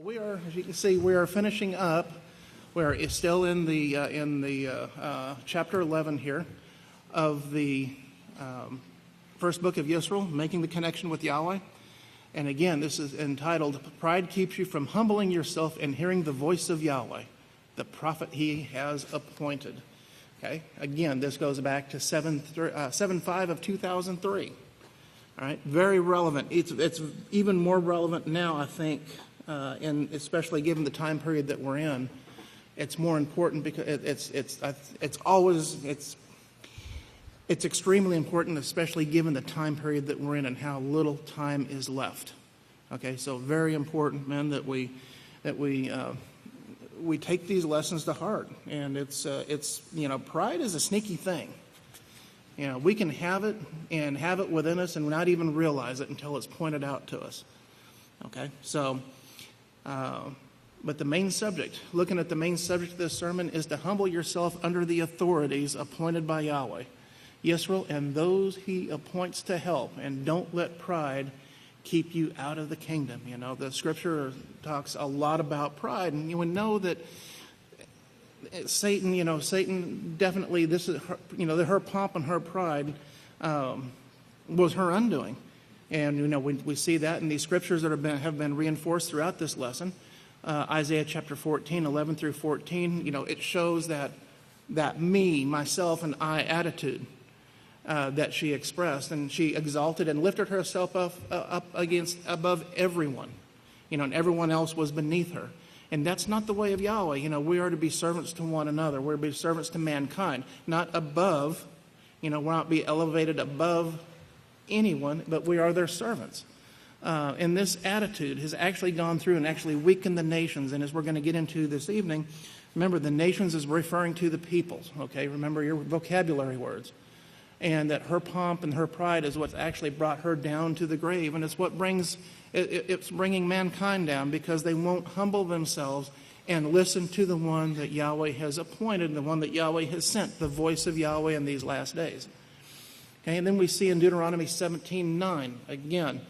We are, as you can see, we are finishing up. We are still in the chapter 11 here of the first book of Yisrayl, making the connection with Yahweh. And again, this is entitled, "Pride Keeps You from Humbling Yourself and Hearing the Voice of Yahweh, the prophet He has appointed." Okay, again, this goes back to 7/5 of 2003. All right, very relevant. It's even more relevant now, I think. And especially given the time period that we're in, it's more important because it's extremely important, especially given the time period that we're in and how little time is left. Okay, so very important, men, that we take these lessons to heart. And it's pride is a sneaky thing. We can have it and have it within us and not even realize it until it's pointed out to us. Okay, so. But the main subject, looking at the main subject of this sermon, is to humble yourself under the authorities appointed by Yahweh, Yisrael, and those He appoints to help. And don't let pride keep you out of the kingdom. The Scripture talks a lot about pride, and you would know that Satan definitely, this is her, her pomp and her pride was her undoing. And, we see that in these scriptures that have been reinforced throughout this lesson. Isaiah chapter 14, 11 through 14, it shows that me, myself, and I attitude that she expressed. And she exalted and lifted herself up above everyone, and everyone else was beneath her. And that's not the way of Yahweh. We are to be servants to one another. We're to be servants to mankind, not above. We're not to be elevated above anyone, but we are their servants. And this attitude has actually gone through and actually weakened the nations. And as we're going to get into this evening, remember, the nations is referring to the peoples. Okay, remember your vocabulary words. And that her pomp and her pride is what's actually brought her down to the grave. And it's what it's bringing mankind down, because they won't humble themselves and listen to the one that Yahweh has appointed, the one that Yahweh has sent, the voice of Yahweh in these last days. Okay, and then we see in Deuteronomy 17:9, again,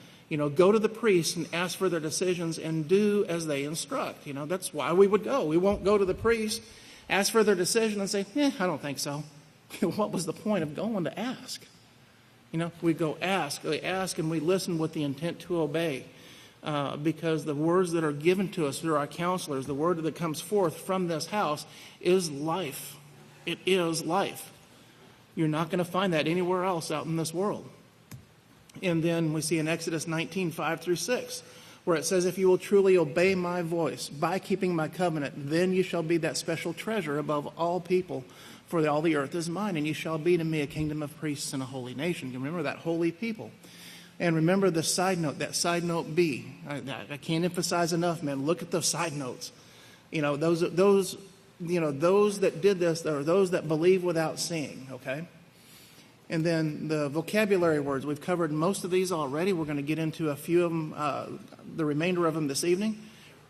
go to the priests and ask for their decisions and do as they instruct. That's why we would go. We won't go to the priest, ask for their decision and say, I don't think so. What was the point of going to ask? We go ask. We ask and we listen with the intent to obey. Because the words that are given to us through our counselors, the word that comes forth from this house is life. It is life. You're not going to find that anywhere else out in this world. And then we see in Exodus 19:5 through 6, where it says, "If you will truly obey my voice by keeping my covenant, then you shall be that special treasure above all people, for all the earth is mine, and you shall be to me a kingdom of priests and a holy nation." You remember that holy people. And remember the side note, that side note B. I can't emphasize enough, man. Look at those side notes. Those that did this are those that believe without seeing, okay? And then the vocabulary words, we've covered most of these already. We're going to get into a few of them, the remainder of them this evening.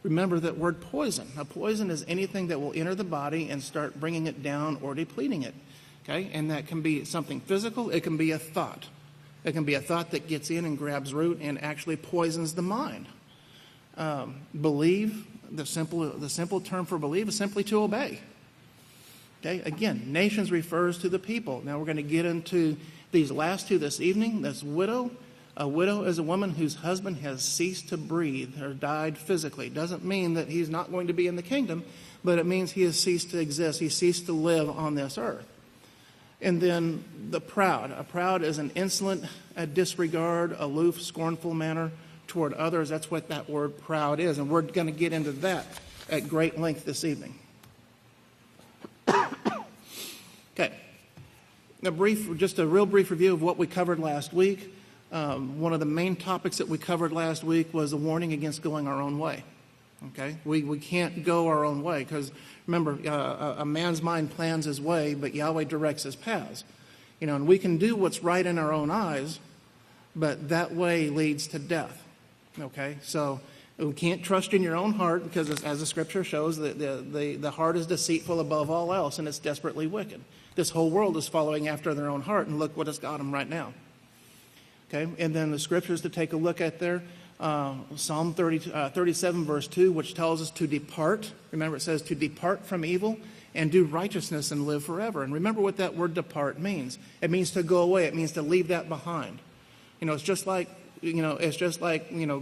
Remember that word poison. Now, poison is anything that will enter the body and start bringing it down or depleting it, okay? And that can be something physical. It can be a thought. It can be a thought that gets in and grabs root and actually poisons the mind. Believe, the simple term for believe is simply to obey. Okay, again, nations refers to the people. Now we're going to get into these last two this evening. That's widow. A widow is a woman whose husband has ceased to breathe or died physically. Doesn't mean that he's not going to be in the kingdom, but it means he has ceased to exist. He ceased to live on this earth. And then the proud. A proud is an insolent, a disregard, aloof, scornful manner toward others. That's what that word proud is. And we're going to get into that at great length this evening. Okay. Just a real brief review of what we covered last week. One of the main topics that we covered last week was a warning against going our own way. Okay, we can't go our own way, because remember, a man's mind plans his way, but Yahweh directs his paths. And we can do what's right in our own eyes, but that way leads to death. Okay, so we can't trust in your own heart, because as the scripture shows, the heart is deceitful above all else, and it's desperately wicked. This whole world is following after their own heart, and look what has got them right now. Okay, and then the scriptures to take a look at there. Psalm 37 verse 2, which tells us to depart. Remember, it says to depart from evil and do righteousness and live forever. And remember what that word depart means. It means to go away. It means to leave that behind. It's just like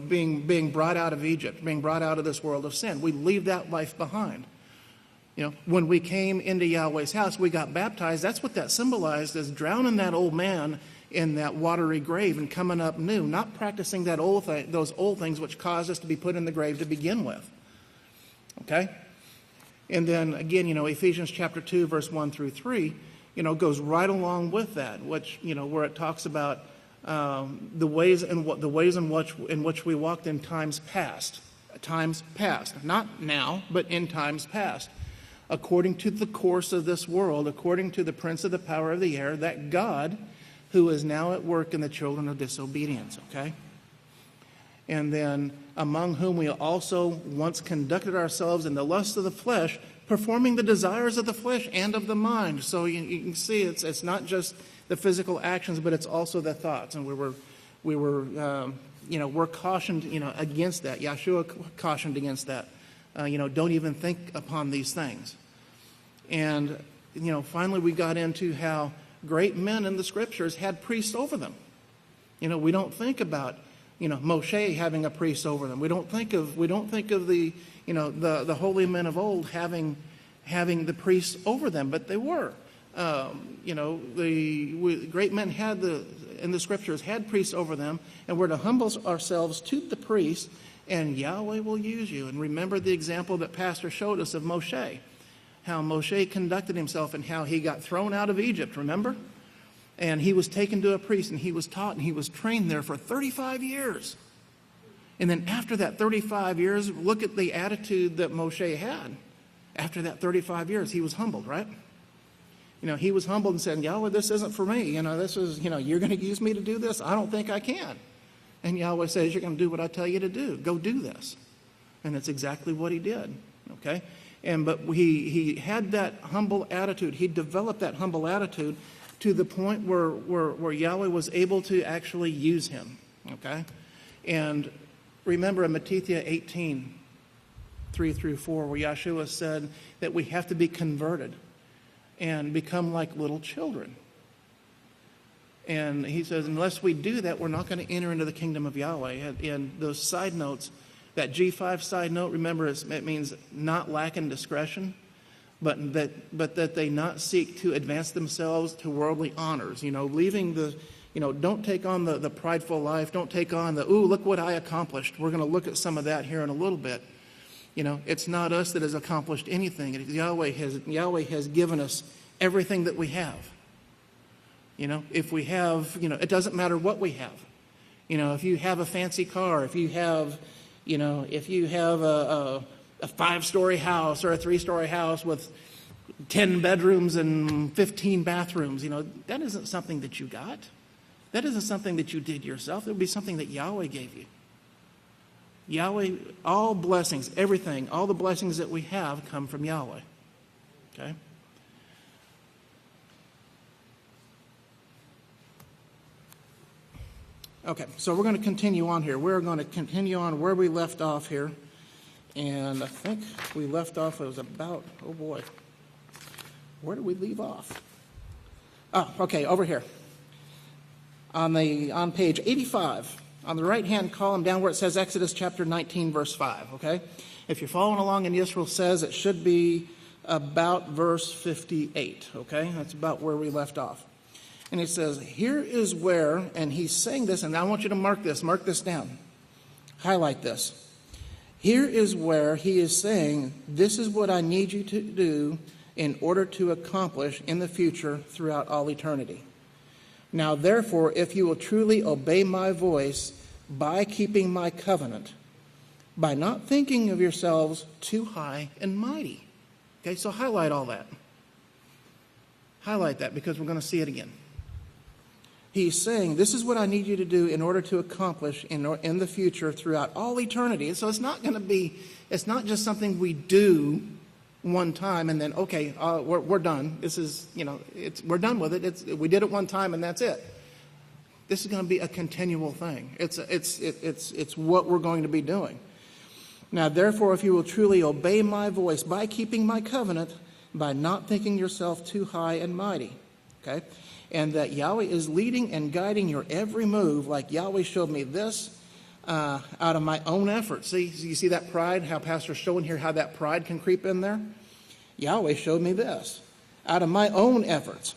being brought out of Egypt, being brought out of this world of sin. We leave that life behind. When we came into Yahweh's house, we got baptized. That's what that symbolized, as drowning that old man in that watery grave and coming up new, not practicing those old things which caused us to be put in the grave to begin with. Okay? And then again, Ephesians chapter 2, verse 1 through 3, goes right along with that, which, where it talks about the ways in which we walked in times past, not now, but in times past, according to the course of this world, according to the prince of the power of the air, that God, who is now at work in the children of disobedience, okay? And then, among whom we also once conducted ourselves in the lust of the flesh, performing the desires of the flesh and of the mind. So you can see it's not just the physical actions, but it's also the thoughts. And we're cautioned, against that. Yahshua cautioned against that. Don't even think upon these things. And, finally we got into how great men in the scriptures had priests over them. We don't think about, Moshe having a priest over them. We don't think of the, the holy men of old having the priests over them, but they were. The great men in the scriptures had priests over them, and we're to humble ourselves to the priests, and Yahweh will use you. And remember the example that Pastor showed us of Moshe, how Moshe conducted himself and how he got thrown out of Egypt, remember? And he was taken to a priest, and he was taught, and he was trained there for 35 years. And then after that 35 years, look at the attitude that Moshe had. After that 35 years, he was humbled, right? He was humbled and said, Yahweh, this isn't for me. This is, you're going to use me to do this? I don't think I can. And Yahweh says, you're going to do what I tell you to do. Go do this. And that's exactly what he did, okay? But he had that humble attitude. He developed that humble attitude to the point where Yahweh was able to actually use him, okay? And remember in Matthew 18, 3 through 4, where Yahshua said that we have to be converted and become like little children. And he says, unless we do that, we're not going to enter into the kingdom of Yahweh. And those side notes, that G5 side note, remember, it means not lacking discretion, but that they not seek to advance themselves to worldly honors. Leaving the, don't take on the prideful life. Don't take on the, ooh, look what I accomplished. We're going to look at some of that here in a little bit. It's not us that has accomplished anything. Yahweh has given us everything that we have. If we have, it doesn't matter what we have. If you have a fancy car, if you have a 5-story house or a 3-story house with 10 bedrooms and 15 bathrooms, that isn't something that you got. That isn't something that you did yourself. It would be something that Yahweh gave you. Yahweh, all blessings, everything, all the blessings that we have come from Yahweh. Okay? Okay, so we're going to continue on here. We're going to continue on where we left off here. And I think we left off, it was about, oh boy, where did we leave off? Oh, okay, over here. On page 85, on the right-hand column down where it says Exodus chapter 19, verse 5, okay? If you're following along in Yisrael says, it should be about verse 58, okay? That's about where we left off. And he says, here is where, and he's saying this, and I want you to mark this down. Highlight this. Here is where he is saying, this is what I need you to do in order to accomplish in the future throughout all eternity. Now, therefore, if you will truly obey my voice by keeping my covenant, by not thinking of yourselves too high and mighty. Okay, so highlight all that. Highlight that because we're going to see it again. He's saying, this is what I need you to do in order to accomplish in the future throughout all eternity. And so it's not just something we do one time and then, okay, we're done. This is, we're done with it. We did it one time and that's it. This is going to be a continual thing. It's what we're going to be doing. Now, therefore, if you will truly obey my voice by keeping my covenant, by not thinking yourself too high and mighty, okay? And that Yahweh is leading and guiding your every move, like Yahweh showed me this out of my own effort. See, you see that pride, how Pastor's showing here how that pride can creep in there? Yahweh showed me this out of my own efforts.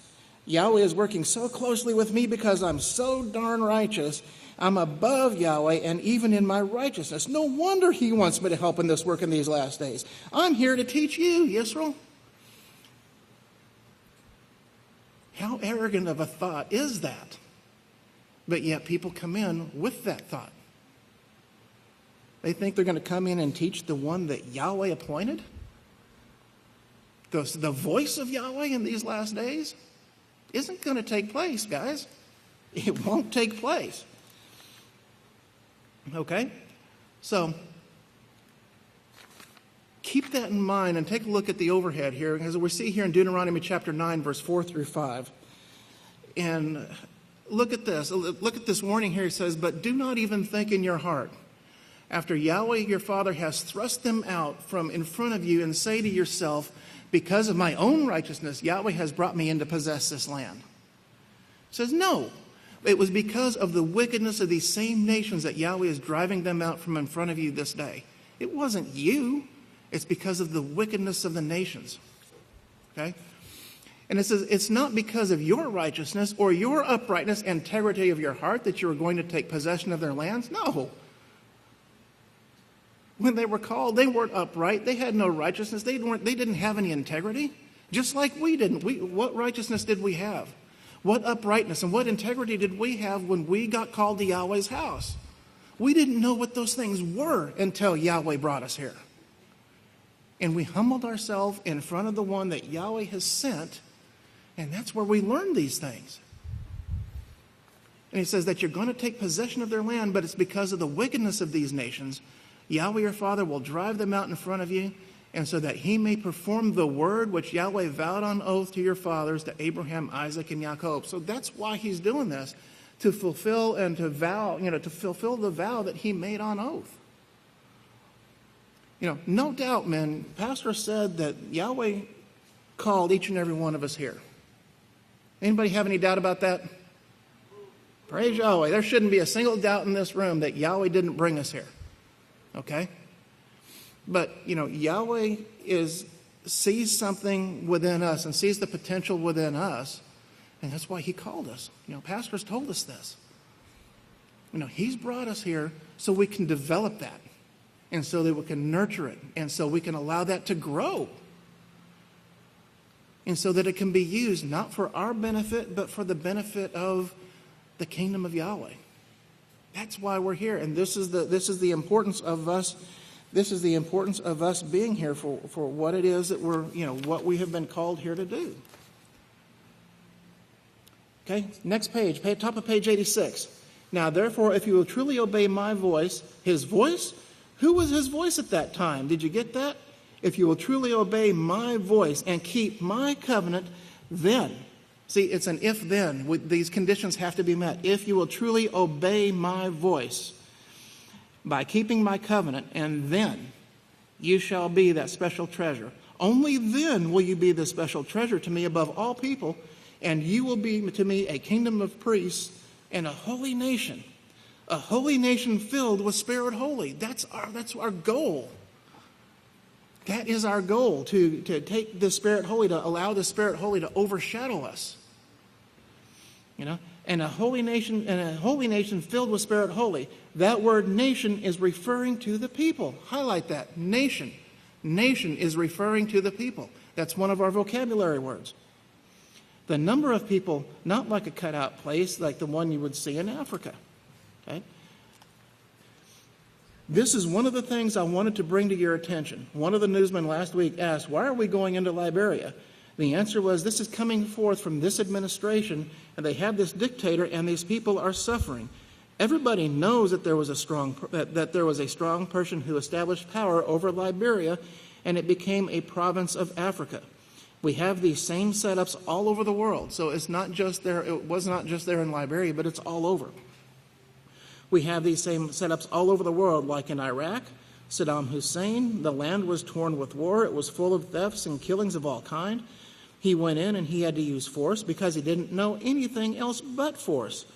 Yahweh is working so closely with me because I'm so darn righteous. I'm above Yahweh, and even in my righteousness. No wonder he wants me to help in this work in these last days. I'm here to teach you, Yisrayl. How arrogant of a thought is that? But yet people come in with that thought. They think they're going to come in and teach the one that Yahweh appointed? The voice of Yahweh in these last days? Isn't going to take place, guys. It won't take place. Okay? So, keep that in mind and take a look at the overhead here, as we see here in Deuteronomy chapter 9, verse 4 through 5. And look at this. Look at this warning here. It says, but do not even think in your heart, after Yahweh your Father has thrust them out from in front of you, and say to yourself, because of my own righteousness, Yahweh has brought me in to possess this land. It says, no. It was because of the wickedness of these same nations that Yahweh is driving them out from in front of you this day. It wasn't you. It's because of the wickedness of the nations. Okay? And it says, it's not because of your righteousness or your uprightness, integrity of your heart that you are going to take possession of their lands. No. When they were called, they weren't upright. They had no righteousness. They didn't have any integrity, just like we didn't. What righteousness did we have? What uprightness and what integrity did we have when we got called to Yahweh's house? We didn't know what those things were until Yahweh brought us here. And we humbled ourselves in front of the one that Yahweh has sent, and that's where we learned these things. And he says that you're going to take possession of their land, but it's because of the wickedness of these nations. Yahweh your Father will drive them out in front of you, and so that he may perform the word which Yahweh vowed on oath to your fathers, to Abraham, Isaac, and Jacob. So that's why he's doing this, to fulfill and to vow, to fulfill the vow that he made on oath. No doubt, man, Pastor said that Yahweh called each and every one of us here. Anybody have any doubt about that? Praise Yahweh. There shouldn't be a single doubt in this room that Yahweh didn't bring us here. Okay? But, Yahweh sees something within us and sees the potential within us, and that's why he called us. Pastor's told us this. He's brought us here so we can develop that, and so that we can nurture it, and so we can allow that to grow, and so that it can be used not for our benefit, but for the benefit of the kingdom of Yahweh. That's why we're here, and this is the importance of us. This is the importance of us being here for what it is that we're, what we have been called here to do. Okay, next page, top of page 86. Now, therefore, if you will truly obey my voice, his voice, who was his voice at that time? Did you get that? If you will truly obey my voice and keep my covenant, then. See, it's an if-then. These conditions have to be met. If you will truly obey my voice by keeping my covenant, and then you shall be that special treasure. Only then will you be the special treasure to me above all people, and you will be to me a kingdom of priests and a holy nation filled with Spirit holy. That's our goal. That is our goal, to take the Spirit holy, to allow the Spirit holy to overshadow us. And a holy nation filled with Spirit holy. That word nation is referring to the people. Highlight that. Nation. Nation is referring to the people. That's one of our vocabulary words. The number of people, not like a cutout place like the one you would see in Africa. Okay? This is one of the things I wanted to bring to your attention. One of the newsmen last week asked, why are we going into Liberia? The answer was, this is coming forth from this administration, and they have this dictator, and these people are suffering. Everybody knows that there was a strong person who established power over Liberia, and it became a province of Africa. We have these same setups all over the world. So it's not just there, it was not just there in Liberia, but it's all over. We have these same setups all over the world, like in Iraq, Saddam Hussein. The land was torn with war. It was full of thefts and killings of all kind. He went in and he had to use force because he didn't know anything else but force.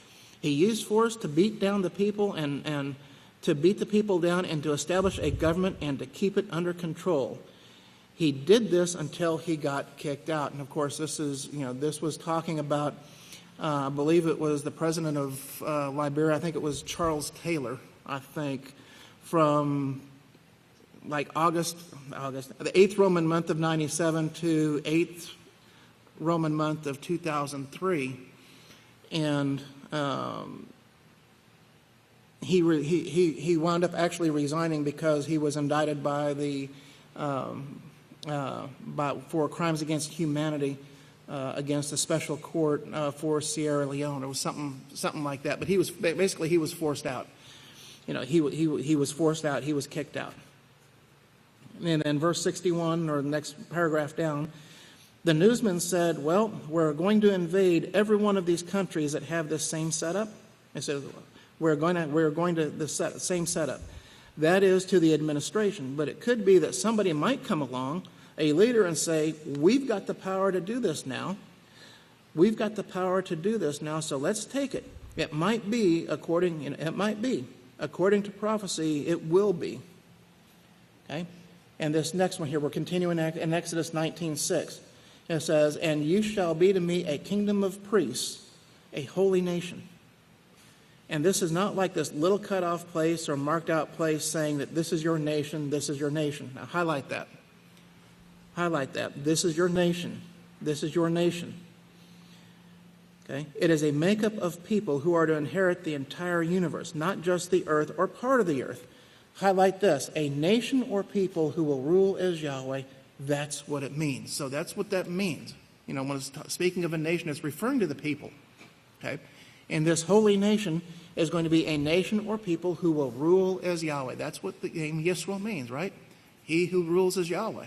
He used force to beat down the people and to beat the people down and to establish a government and to keep it under control. He did this until he got kicked out. And of course, this was talking about, I believe it was the president of Liberia, I think it was Charles Taylor, from like August, the 8th Roman month of 97 to 8th Roman month of 2003. And he wound up actually resigning because he was indicted by the for crimes against humanity against a special court for Sierra Leone. It was something like that. But he was forced out. He was forced out. He was kicked out. And in verse 61, or the next paragraph down, the newsman said, "Well, we're going to invade every one of these countries that have this same setup." He said, "We're going to the same setup." That is to the administration. But it could be that somebody might come along, a leader, and say, "We've got the power to do this now. We've got the power to do this now, so let's take it." It might be according to prophecy. It will be. Okay, and this next one here, we're continuing in Exodus 19:6. It says, "And you shall be to me a kingdom of priests, a holy nation." And this is not like this little cut-off place or marked-out place saying that this is your nation, this is your nation. Now, highlight that. Highlight that. This is your nation. This is your nation. Okay? It is a makeup of people who are to inherit the entire universe, not just the earth or part of the earth. Highlight this. A nation or people who will rule as Yahweh. That's what it means. So that's what that means. When it's speaking of a nation, it's referring to the people. Okay? And this holy nation is going to be a nation or people who will rule as Yahweh. That's what the name Yisrael means, right? He who rules as Yahweh.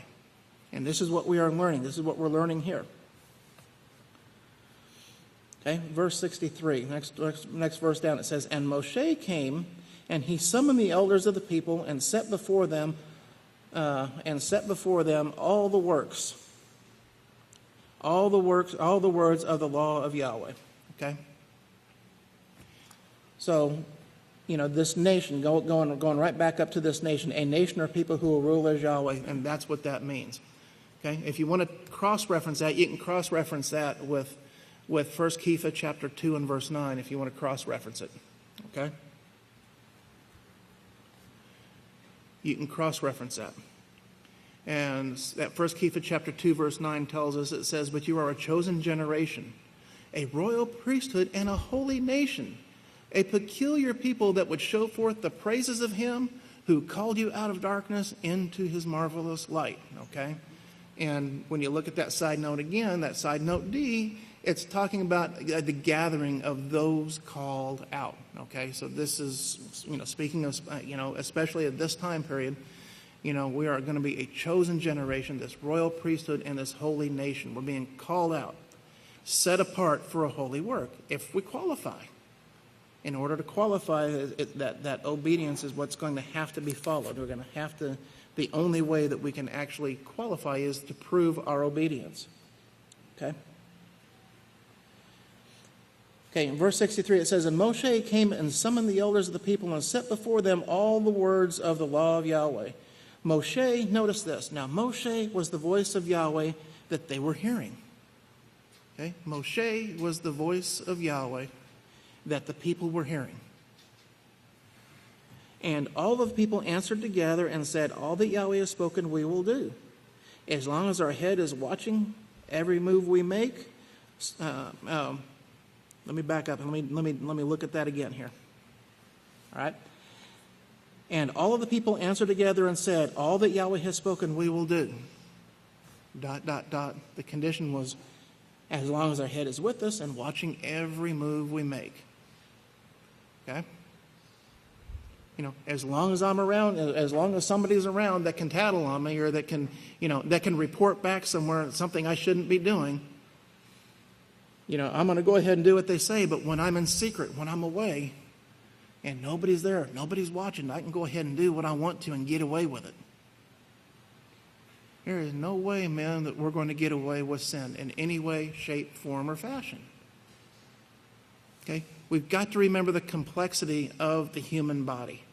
And this is what we are learning. This is what we're learning here. Okay, verse 63. Next verse down, it says, "And Moshe came, and he summoned the elders of the people, and set before them all the works, all the words of the law of Yahweh." Okay. So, this nation, going right back up to this nation, a nation or people who will rule as Yahweh, and that's what that means. Okay? If you want to cross-reference that, you can cross-reference that with 1 Kepha chapter 2 and verse 9, if you want to cross-reference it. Okay? You can cross-reference that. And that 1 Kepha chapter 2 verse 9 tells us, it says, "But you are a chosen generation, a royal priesthood, and a holy nation, a peculiar people that would show forth the praises of him who called you out of darkness into his marvelous light." Okay? And when you look at that side note again, that side note D, it's talking about the gathering of those called out. Okay? So this is, speaking of, especially at this time period, we are going to be a chosen generation, this royal priesthood and this holy nation. We're being called out, set apart for a holy work, if we qualify. In order to qualify, that obedience is what's going to have to be followed. We're going to have to, the only way that we can actually qualify is to prove our obedience. Okay? Okay, in verse 63 it says, "And Moshe came and summoned the elders of the people and set before them all the words of the law of Yahweh." Moshe, notice this. Now, Moshe was the voice of Yahweh that they were hearing. Okay? Moshe was the voice of Yahweh that the people were hearing. "And all of the people answered together and said, 'All that Yahweh has spoken we will do. As long as our head is watching every move we make.'" Let me back up and let me look at that again here. All right? "And all of the people answered together and said, 'All that Yahweh has spoken we will do.'" ... The condition was, as long as our head is with us and watching every move we make. Okay? As long as I'm around, as long as somebody's around that can tattle on me or that can, that can report back somewhere something I shouldn't be doing, I'm going to go ahead and do what they say. But when I'm in secret, when I'm away, and nobody's there, nobody's watching, I can go ahead and do what I want to and get away with it. There is no way, man, that we're going to get away with sin in any way, shape, form, or fashion. Okay? We've got to remember the complexity of the human body,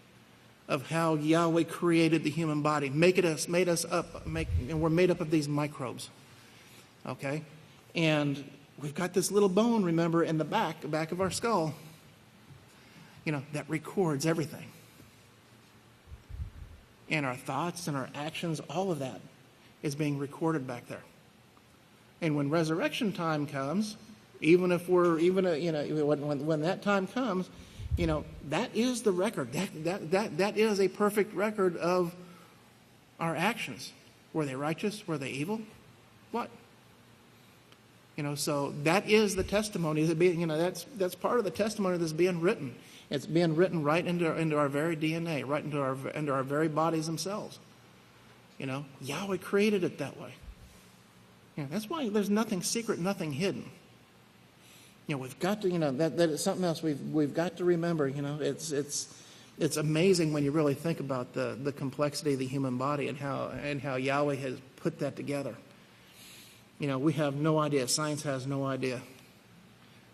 of how Yahweh created the human body, and we're made up of these microbes. Okay? And we've got this little bone, remember, in the back of our skull, that records everything. And our thoughts and our actions, all of that is being recorded back there. And when resurrection time comes, when that time comes, that is the record. That is a perfect record of our actions. Were they righteous? Were they evil? What? So that is the testimony. That's part of the testimony that's being written. It's being written right into our very DNA, right into our very bodies themselves. Yahweh created it that way. That's why there's nothing secret, nothing hidden. We've got to, that is something else we've got to remember. It's amazing when you really think about the complexity of the human body and how Yahweh has put that together. We have no idea. Science has no idea.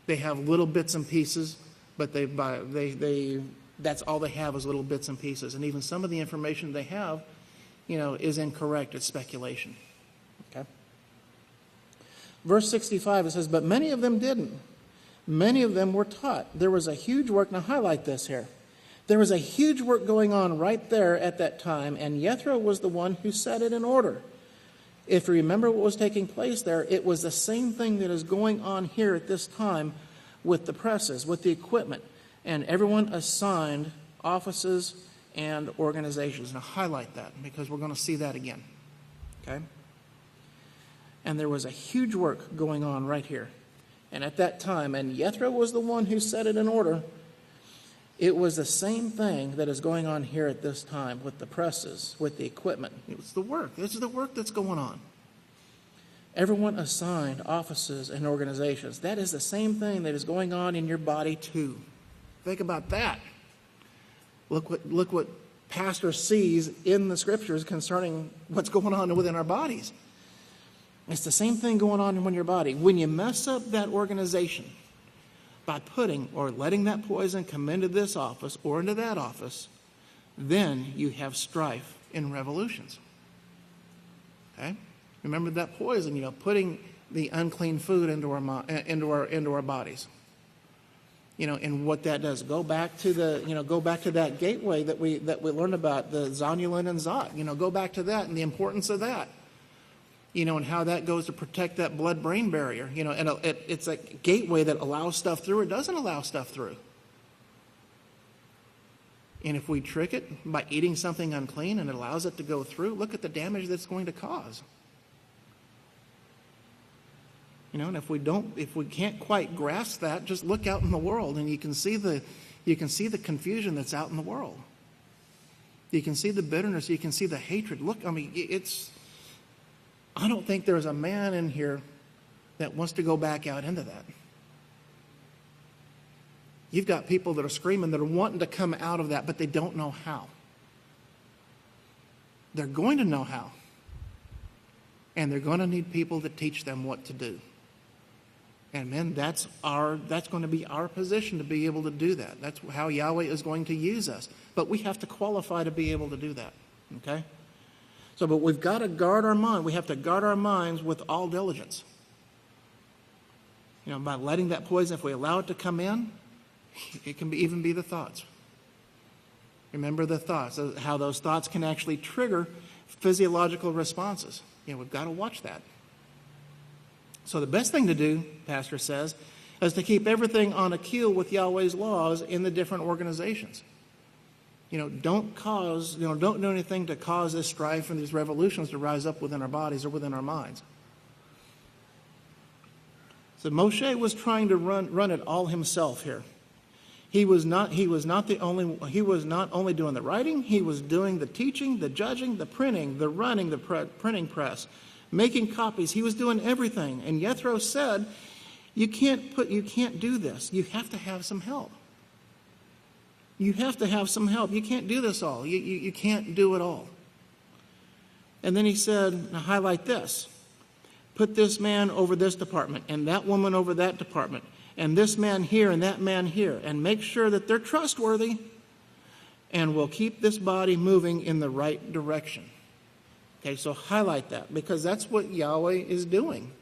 They have little bits and pieces, but that's all they have is little bits and pieces. And even some of the information they have, is incorrect. It's speculation. Okay. Verse 65, it says, "But many of them didn't. Many of them were taught." There was a huge work. Now highlight this here. There was a huge work going on right there at that time, and Yethro was the one who set it in order. If you remember what was taking place there, it was the same thing that is going on here at this time with the presses, with the equipment, and everyone assigned offices and organizations. Now highlight that because we're going to see that again. Okay? And there was a huge work going on right here. And at that time, and Yethro was the one who set it in order, it was the same thing that is going on here at this time with the presses, with the equipment. It's the work. This is the work that's going on. Everyone assigned offices and organizations. That is the same thing that is going on in your body too. Think about that. Look what Pastor sees in the scriptures concerning what's going on within our bodies. It's the same thing going on in your body. When you mess up that organization by putting or letting that poison come into this office or into that office, then you have strife and revolutions. Okay? Remember that poison, putting the unclean food into our bodies. And what that does. Go back to that gateway that we learned about, the zonulin and zot. Go back to that and the importance of that. And how that goes to protect that blood-brain barrier. And it's a gateway that allows stuff through or doesn't allow stuff through. And if we trick it by eating something unclean and it allows it to go through, look at the damage that's going to cause. And if we can't quite grasp that, just look out in the world and you can see the confusion that's out in the world. You can see the bitterness, you can see the hatred. Look, I don't think there's a man in here that wants to go back out into that. You've got people that are screaming, that are wanting to come out of that, but they don't know how. They're going to know how. And they're going to need people to teach them what to do. And man, that's going to be our position to be able to do that. That's how Yahweh is going to use us. But we have to qualify to be able to do that. Okay? So, but we've got to guard our mind. We have to guard our minds with all diligence. By letting that poison, if we allow it to come in, it can even be the thoughts. Remember the thoughts, how those thoughts can actually trigger physiological responses. We've got to watch that. So the best thing to do, Pastor says, is to keep everything on a keel with Yahweh's laws in the different organizations. Don't do anything to cause this strife and these revolutions to rise up within our bodies or within our minds. So Moshe was trying to run it all himself here. He was not only doing the writing, he was doing the teaching, the judging, the printing, the running the printing press, making copies. He was doing everything. And Jethro said, you can't do this. You have to have some help. You have to have some help. You can't do this all. You can't do it all. And then he said, now highlight this. Put this man over this department and that woman over that department and this man here and that man here, and make sure that they're trustworthy, and we'll keep this body moving in the right direction. Okay, so highlight that, because that's what Yahweh is doing.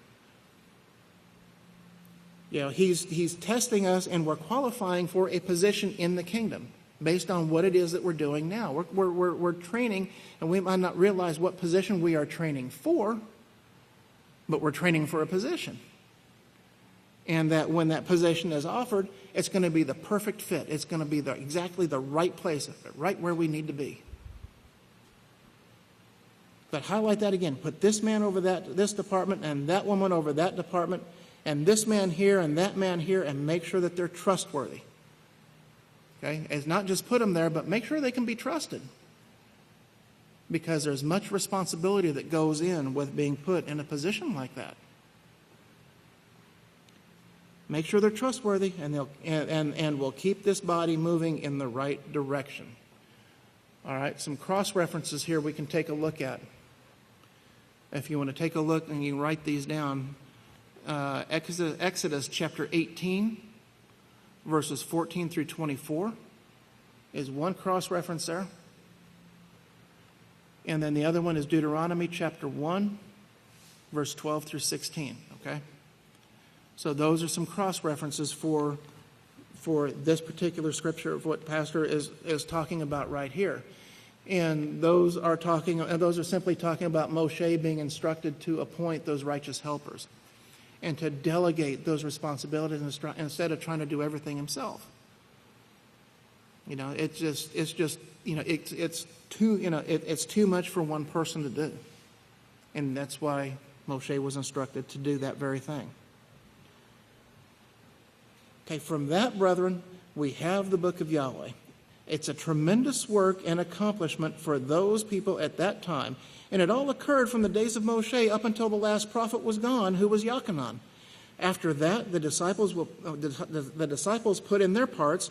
You know, he's testing us, and we're qualifying for a position in the kingdom based on what it is that we're doing now. We're training, and we might not realize what position we are training for, but we're training for a position. And that when that position is offered, it's going to be the perfect fit. It's going to be exactly the right place, right where we need to be. But highlight that again. Put this man over this department and that woman over that department and this man here and that man here, and make sure that they're trustworthy. Okay? It's not just put them there, but make sure they can be trusted. Because there's much responsibility that goes in with being put in a position like that. Make sure they're trustworthy, and we'll keep this body moving in the right direction. All right, some cross-references here we can take a look at. If you want to take a look and you write these down, Exodus chapter 18, verses 14 through 24 is one cross-reference there. And then the other one is Deuteronomy chapter 1, verse 12 through 16, okay? So those are some cross-references for this particular scripture of what Pastor is talking about right here. And those are simply talking about Moshe being instructed to appoint those righteous helpers and to delegate those responsibilities instead of trying to do everything himself. You know, it's too much for one person to do. And that's why Moshe was instructed to do that very thing. Okay, from that, brethren, we have the book of Yahweh. It's a tremendous work and accomplishment for those people at that time. And it all occurred from the days of Moshe up until the last prophet was gone, who was Yochanan. After that, the disciples put in their parts,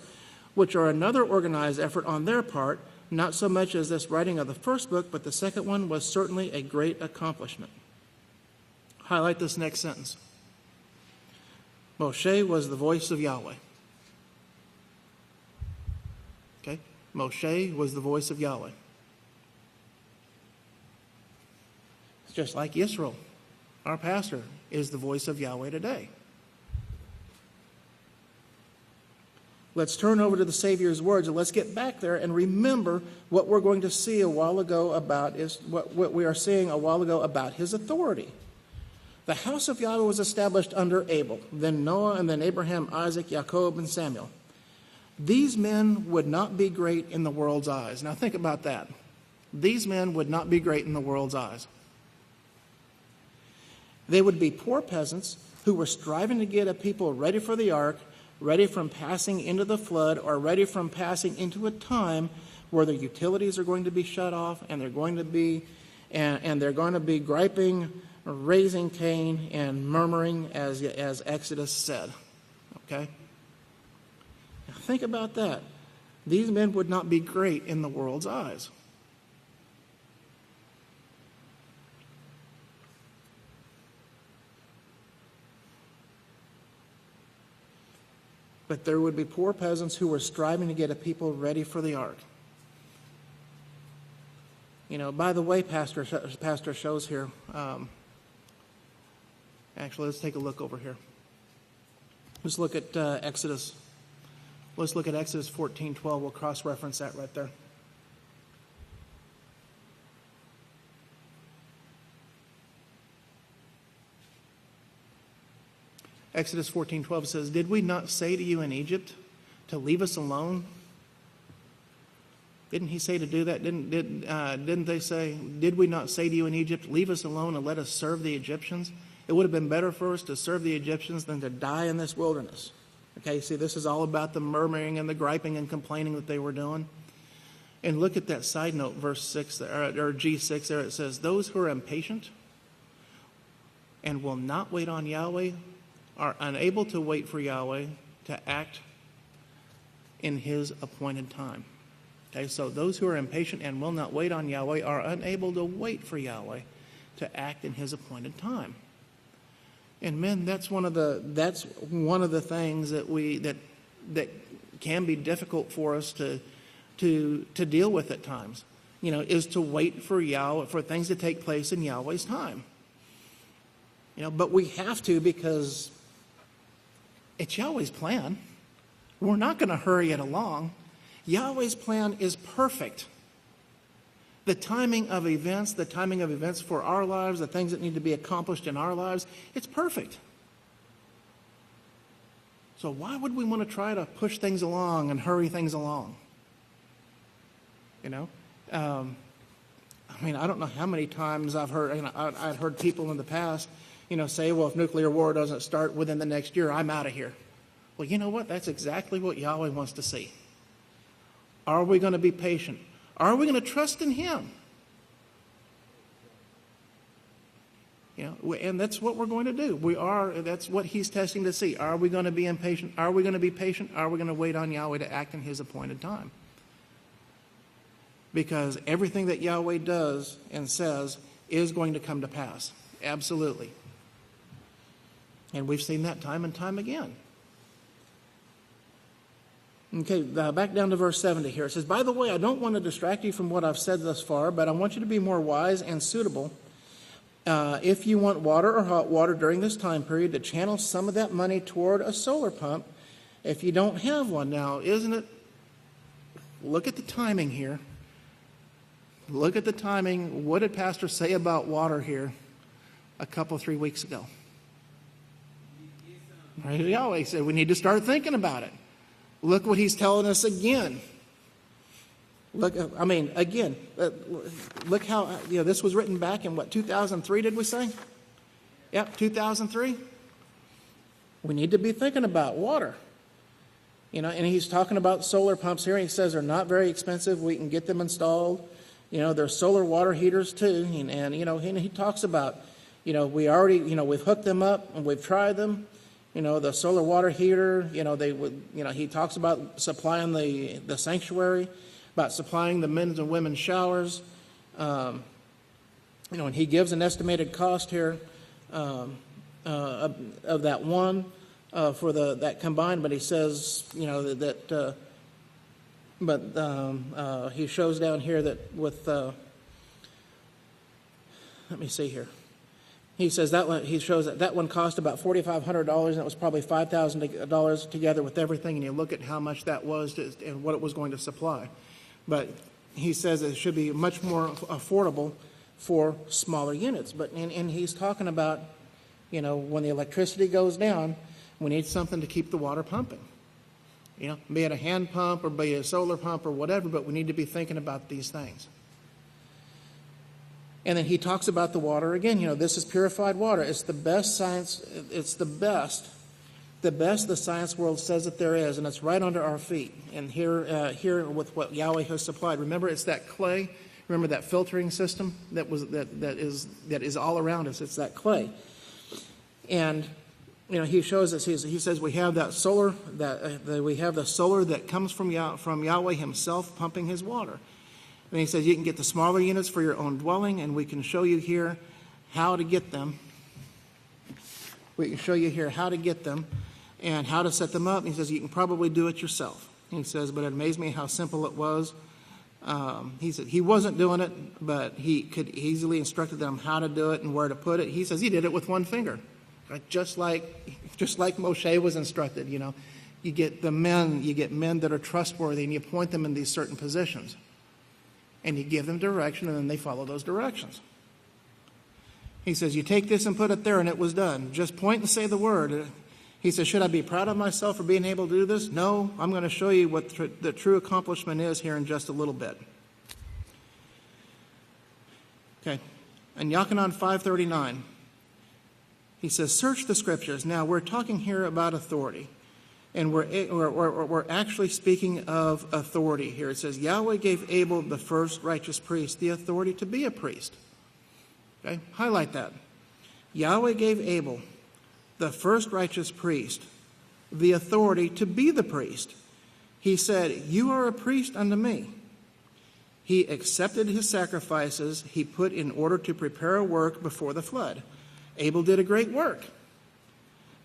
which are another organized effort on their part, not so much as this writing of the first book, but the second one was certainly a great accomplishment. Highlight this next sentence. Moshe was the voice of Yahweh. Okay? Moshe was the voice of Yahweh. It's just like Yisrayl, our pastor, is the voice of Yahweh today. Let's turn over to the Savior's words, and let's get back there and remember what we're going to see a while ago about is what we are seeing a while ago about his authority. The house of Yahweh was established under Abel, then Noah, and then Abraham, Isaac, Jacob, and Samuel. These men would not be great in the world's eyes. Now think about that. These men would not be great in the world's eyes. They would be poor peasants who were striving to get a people ready for the ark, ready from passing into the flood, or ready from passing into a time where the utilities are going to be shut off, and they're going to be griping, raising Cain, and murmuring, as Exodus said. Okay? Now think about that. These men would not be great in the world's eyes. But there would be poor peasants who were striving to get a people ready for the ark. You know, by the way, Pastor shows here. Actually, let's take a look over here. Let's look at Exodus. Let's look at Exodus 14:12. We'll cross-reference that right there. Exodus 14:12 says, "Did we not say to you in Egypt to leave us alone?" Didn't he say to do that? Didn't they say, "Did we not say to you in Egypt, leave us alone and let us serve the Egyptians? It would have been better for us to serve the Egyptians than to die in this wilderness." Okay, see, this is all about the murmuring and the griping and complaining that they were doing. And look at that side note, verse 6, or G6 there. It says, those who are impatient and will not wait on Yahweh are unable to wait for Yahweh to act in his appointed time. Okay, so those who are impatient and will not wait on Yahweh are unable to wait for Yahweh to act in his appointed time. And men, that's one of the things that can be difficult for us to deal with at times. Is to wait for Yahweh, for things to take place in Yahweh's time. But we have to, because it's Yahweh's plan. We're not going to hurry it along. Yahweh's plan is perfect. The timing of events for our lives, the things that need to be accomplished in our lives, it's perfect. So why would we want to try to push things along and hurry things along? I don't know how many times I've heard, I've heard people in the past, say, well, if nuclear war doesn't start within the next year, I'm out of here. Well, you know what? That's exactly what Yahweh wants to see. Are we going to be patient? Are we going to trust in him? And that's what we're going to do. That's what he's testing to see. Are we going to be impatient? Are we going to be patient? Are we going to wait on Yahweh to act in his appointed time? Because everything that Yahweh does and says is going to come to pass. Absolutely. And we've seen that time and time again. Okay, back down to verse 70 here. It says, by the way, I don't want to distract you from what I've said thus far, but I want you to be more wise and suitable. If you want water or hot water during this time period, to channel some of that money toward a solar pump if you don't have one. Now, isn't it? Look at the timing here. Look at the timing. What did Pastor say about water here a couple, 3 weeks ago? Right? Yahweh said we need to start thinking about it. Look what he's telling us again. Look how, this was written back in 2003, did we say? Yep, 2003. We need to be thinking about water. And he's talking about solar pumps here. He says they're not very expensive. We can get them installed. They're solar water heaters too. And he talks about, we already, we've hooked them up and we've tried them. The solar water heater, he talks about supplying the sanctuary, about supplying the men's and women's showers. And he gives an estimated cost here of that one for that combined, but he says, he shows down here that with, let me see here. He says he shows that one cost about $4,500, and it was probably $5,000 together with everything. And you look at how much that was and what it was going to supply. But he says it should be much more affordable for smaller units. And he's talking about, when the electricity goes down, we need something to keep the water pumping. Be it a hand pump or be it a solar pump or whatever, but we need to be thinking about these things. And then he talks about the water again. This is purified water. It's the best science. It's the best the science world says that there is, and it's right under our feet. And here with what Yahweh has supplied. Remember, it's that clay. Remember that filtering system that is all around us. It's that clay. And he shows us. He says we have that solar we have the solar that comes from Yahweh himself pumping his water. And he says you can get the smaller units for your own dwelling, and we can show you here how to get them. We can show you here how to get them and how to set them up. And he says you can probably do it yourself. And he says, but it amazed me how simple it was. He said he wasn't doing it, but he could easily instructed them how to do it and where to put it. He says he did it with one finger, right? Just like Moshe was instructed. You get men that are trustworthy, and you point them in these certain positions. And you give them direction, and then they follow those directions. He says, you take this and put it there, and it was done. Just point and say the word. He says, should I be proud of myself for being able to do this? No, I'm going to show you what the true accomplishment is here in just a little bit. Okay, and Yochanan 5:39, he says, search the scriptures. Now, we're talking here about authority. And we're actually speaking of authority here. It says, Yahweh gave Abel, the first righteous priest, the authority to be a priest. Okay? Highlight that. Yahweh gave Abel, the first righteous priest, the authority to be the priest. He said, you are a priest unto me. He accepted his sacrifices he put in order to prepare a work before the flood. Abel did a great work.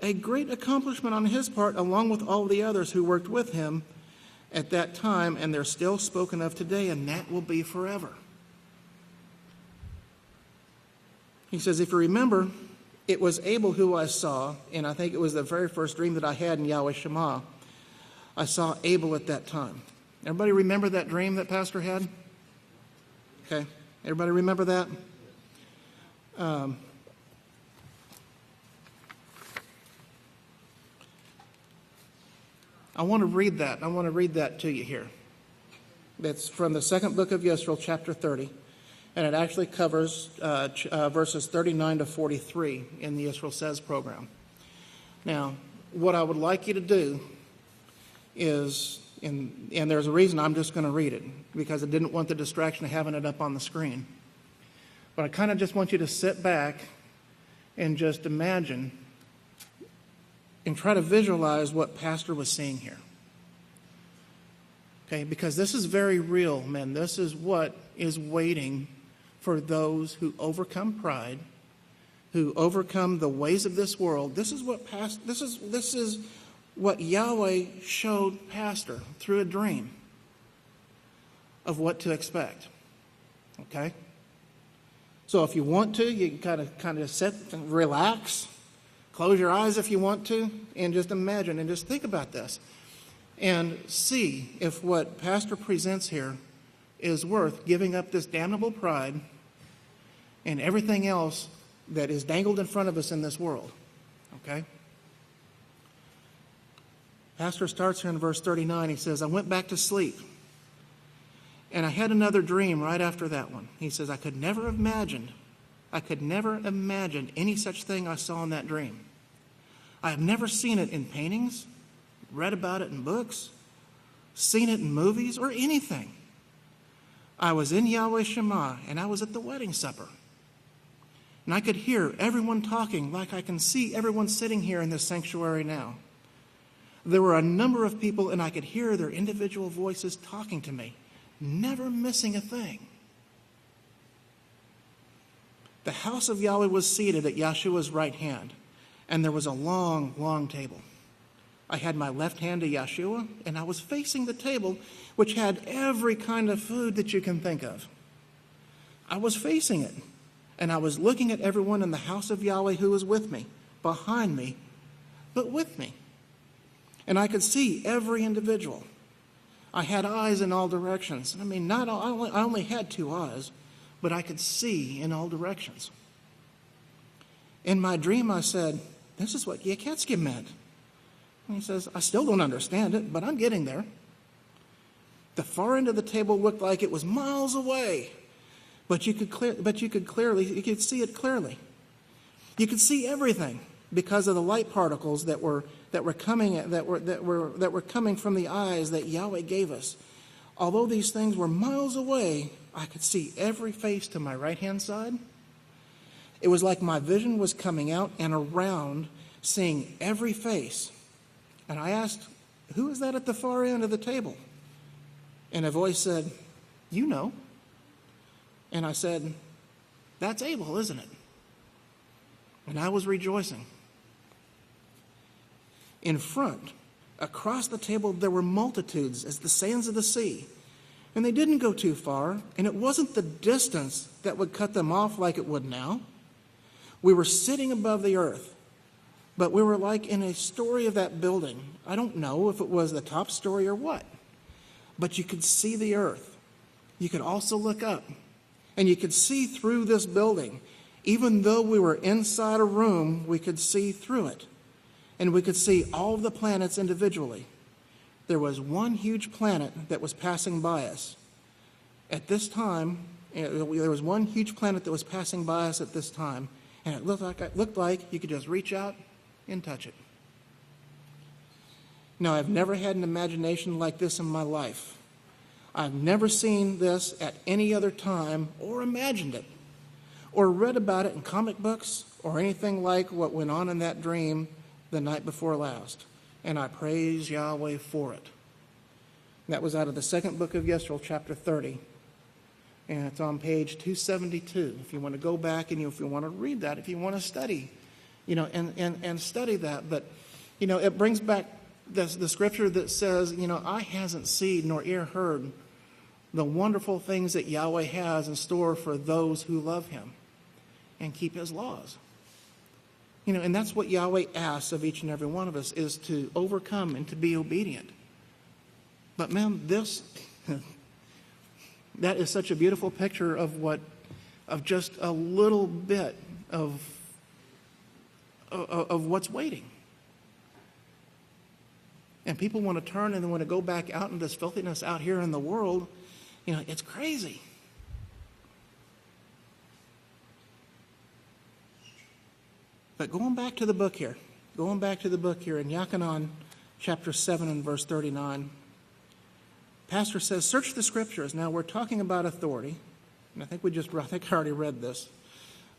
A great accomplishment on his part, along with all the others who worked with him at that time, and they're still spoken of today, and that will be forever. He says, if you remember, it was Abel who I saw, and I think it was the very first dream that I had in Yahweh Shema. I saw Abel at that time. Everybody remember that dream that Pastor had? Okay. Everybody remember that? I want to read that. I want to read that to you here. It's from the second book of Yisrayl, chapter 30. And it actually covers verses 39 to 43 in the Yisrael Says program. Now, what I would like you to do is, and there's a reason I'm just going to read it, because I didn't want the distraction of having it up on the screen. But I kind of just want you to sit back and just imagine and try to visualize what Pastor was seeing here. Okay, because this is very real, men. This is what is waiting for those who overcome pride, who overcome the ways of this world. This is what Yahweh showed Pastor through a dream of what to expect. Okay? So if you want to, you can kind of sit and relax. Close your eyes if you want to, and just imagine and just think about this. And see if what Pastor presents here is worth giving up this damnable pride and everything else that is dangled in front of us in this world. Okay? Pastor starts here in verse 39. He says, I went back to sleep, and I had another dream right after that one. He says, I could never imagine any such thing I saw in that dream. I have never seen it in paintings, read about it in books, seen it in movies, or anything. I was in Yahweh Shema, and I was at the wedding supper. And I could hear everyone talking like I can see everyone sitting here in this sanctuary now. There were a number of people, and I could hear their individual voices talking to me, never missing a thing. The house of Yahweh was seated at Yahshua's right hand, and there was a long, long table. I had my left hand to Yahshua, and I was facing the table, which had every kind of food that you can think of. I was facing it, and I was looking at everyone in the house of Yahweh who was with me, behind me, but with me. And I could see every individual. I had eyes in all directions. I mean, I only had 2 eyes, but I could see in all directions. In my dream, I said, this is what Yeketsky meant. And he says, I still don't understand it, but I'm getting there. The far end of the table looked like it was miles away, but you could see it clearly. You could see everything because of the light particles that were coming from the eyes that Yahweh gave us. Although these things were miles away, I could see every face to my right-hand side. It was like my vision was coming out and around, seeing every face. And I asked, who is that at the far end of the table? And a voice said, you know. And I said, that's Abel, isn't it? And I was rejoicing. In front, across the table, there were multitudes as the sands of the sea. And they didn't go too far, and it wasn't the distance that would cut them off like it would now. We were sitting above the earth, but we were like in a story of that building. I don't know if it was the top story or what, but you could see the earth. You could also look up, and you could see through this building. Even though we were inside a room, we could see through it, and we could see all of the planets individually. There was one huge planet that was passing by us. At this time, there was one huge planet that was passing by us at this time, and it looked like you could just reach out and touch it. No, I've never had an imagination like this in my life. I've never seen this at any other time or imagined it or read about it in comic books or anything like what went on in that dream the night before last. And I praise Yahweh for it. That was out of the second book of Yisrayl, chapter 30. And it's on page 272. If you want to go back and if you want to read that, if you want to study, and study that. But, it brings back the scripture that says, eye hasn't seen nor ear heard the wonderful things that Yahweh has in store for those who love him and keep his laws. And that's what Yahweh asks of each and every one of us, is to overcome and to be obedient. But man, that is such a beautiful picture of just a little bit of what's waiting. And people want to turn and they want to go back out in this filthiness out here in the world. It's crazy. But going back to the book here in Yachanan chapter 7 and verse 39, Pastor says, search the scriptures. Now we're talking about authority, and I think I already read this.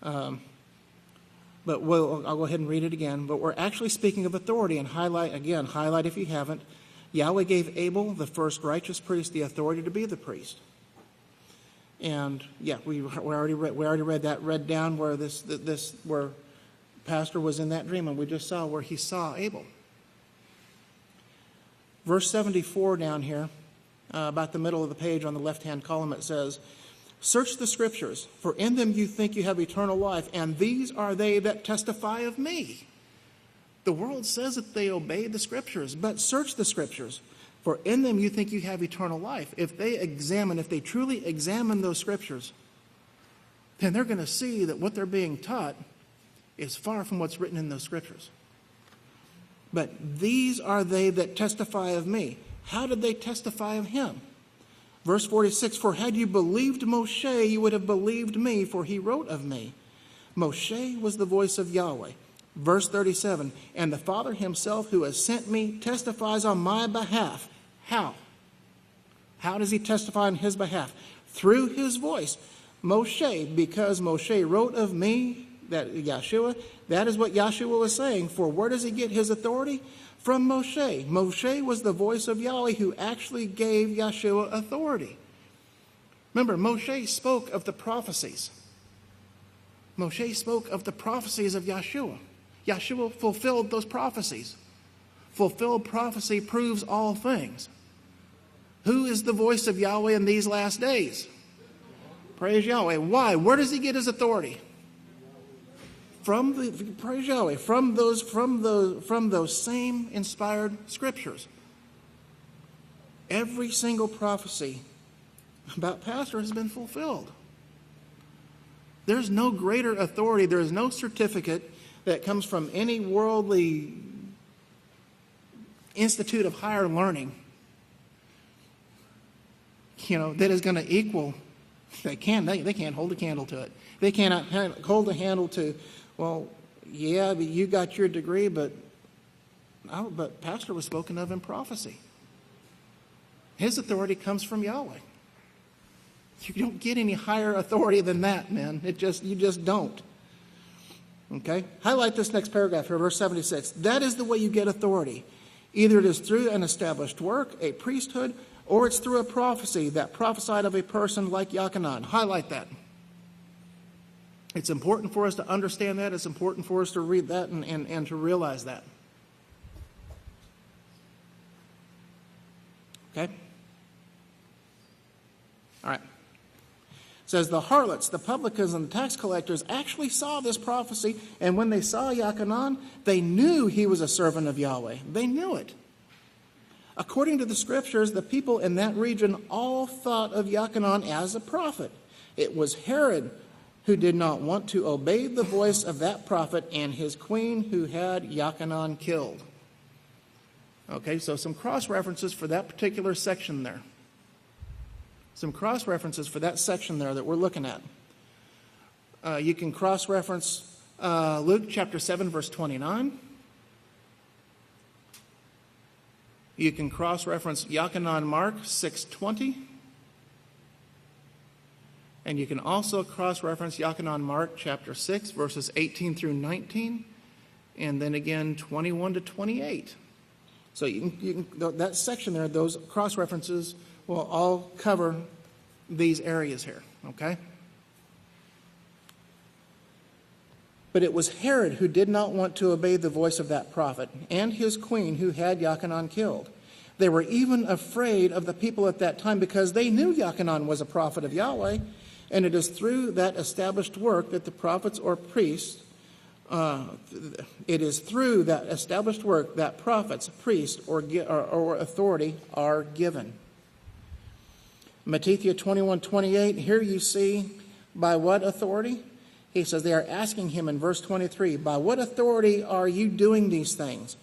But I'll go ahead and read it again. But we're actually speaking of authority, and highlight if you haven't. Yahweh gave Abel, the first righteous priest, the authority to be the priest. And we already read down where where Pastor was in that dream, and we just saw where he saw Abel. Verse 74 down here, about the middle of the page on the left-hand column, it says, search the scriptures, for in them you think you have eternal life, and these are they that testify of me. The world says that they obey the scriptures, but search the scriptures, for in them you think you have eternal life. If they truly examine those scriptures, then they're going to see that what they're being taught is far from what's written in those scriptures. But these are they that testify of me. How did they testify of him? Verse 46, for had you believed Moshe, you would have believed me, for he wrote of me. Moshe was the voice of Yahweh. Verse 37, and the Father himself who has sent me testifies on my behalf. How? How does he testify on his behalf? Through his voice. Moshe, because Moshe wrote of me, that Yeshua, that is what Yeshua was saying. For where does he get his authority? From Moshe. Moshe was the voice of Yahweh who actually gave Yeshua authority. Remember, Moshe spoke of the prophecies. Moshe spoke of the prophecies of Yeshua. Yeshua fulfilled those prophecies. Fulfilled prophecy proves all things. Who is the voice of Yahweh in these last days? Praise Yahweh. Why? Where does he get his authority? Praise Yahweh, from those same inspired scriptures. Every single prophecy about Pastor has been fulfilled. There's no greater authority. There is no certificate that comes from any worldly institute of higher learning, that is going to equal. They can't hold a candle to it. They cannot hold a handle to, well, yeah, but you got your degree, but Pastor was spoken of in prophecy. His authority comes from Yahweh. You don't get any higher authority than that, man. You just don't. Okay? Highlight this next paragraph here, verse 76. That is the way you get authority. Either it is through an established work, a priesthood, or it's through a prophecy that prophesied of a person like Yachanan. Highlight that. It's important for us to understand that. It's important for us to read that and to realize that. Okay? All right. It says, the harlots, the publicans, and the tax collectors actually saw this prophecy, and when they saw Yachanan, they knew he was a servant of Yahweh. They knew it. According to the scriptures, the people in that region all thought of Yachanan as a prophet. It was Herod who did not want to obey the voice of that prophet, and his queen who had Yachanan killed. Okay, so some cross-references for that particular section there. Some cross-references for that section there that we're looking at. You can cross-reference Luke chapter 7, verse 29. You can cross-reference Yachanan Mark 6:20. And you can also cross-reference Yachanan Mark chapter 6, verses 18 through 19, and then again 21 to 28. So you can that section there, those cross-references will all cover these areas here, okay? But it was Herod who did not want to obey the voice of that prophet, and his queen who had Yachanan killed. They were even afraid of the people at that time because they knew Yachanan was a prophet of Yahweh, and it is through that established work that the prophets or priests, it is through that established work that prophets, priests, or authority are given. Matthew 21:28, here you see by what authority? He says they are asking him in verse 23, by what authority are you doing these things?